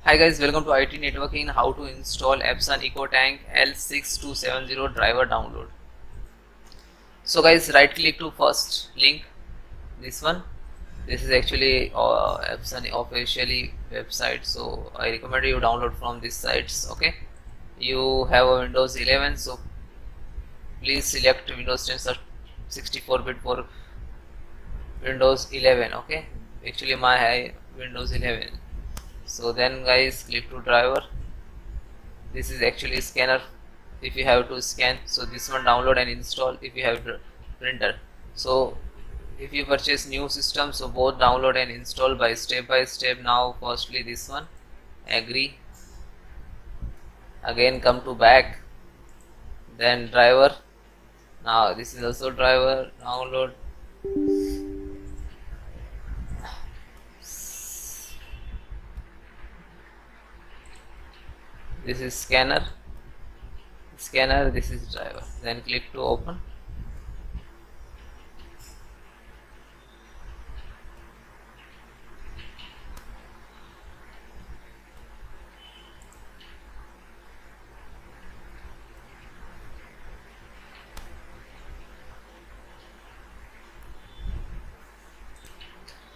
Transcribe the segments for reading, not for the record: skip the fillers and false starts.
Hi guys, welcome to IT Networking. How to install Epson EcoTank L6270 driver download. So guys, right click to first link, this one. This is actually Epson officially website, so I recommend you download from these sites. Okay, you have a Windows 11, so please select Windows 10 64-bit for Windows 11. Okay, actually my Windows 11. So then guys, click to driver. This is actually scanner if you have to scan, so this one download and install if you have printer. So if you purchase new system, so both download and install by step. Now firstly this one, agree, again come to back, then driver. Now this is also driver, download. This is scanner, this is driver, then click to open.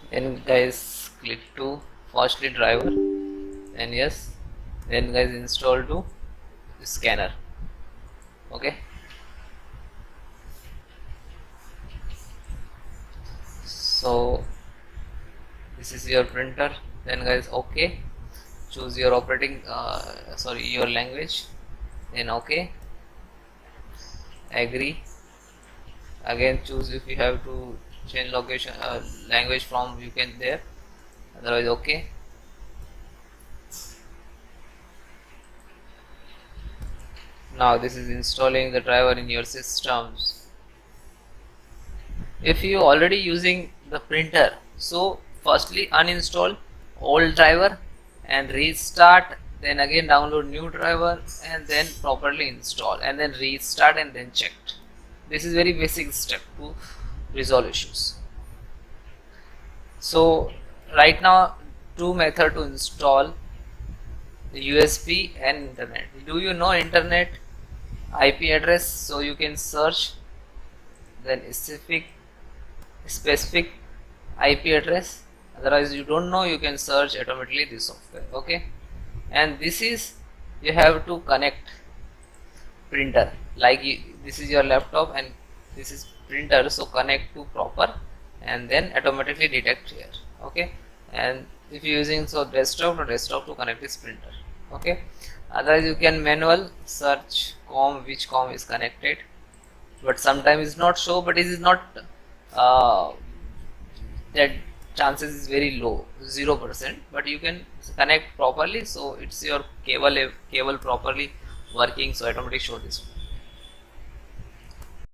Then guys click to firstly driver, and yes, then guys install to scanner. Okay, so this is your printer. Then guys, okay, choose your operating your language, then okay, agree, again choose if you have to change location language from, you can there, otherwise okay. Now this is installing the driver in your systems. If you already using the printer, so firstly uninstall old driver and restart, then again download new driver and then properly install, and then restart and then check. This is very basic step to resolve issues. So right now two method to install the USB and internet. Do you know internet IP address? So you can search then specific IP address, otherwise you don't know, you can search automatically this software. Okay, and this is, you have to connect printer, like this is your laptop and this is printer, so connect to proper and then automatically detect here. Okay, and if you're using desktop to connect this printer. Okay, otherwise you can manual search COM, which COM is connected, but sometimes it's not show, but it is not that chances is very low, 0%, but you can connect properly, so it's your cable properly working, so automatically show this one.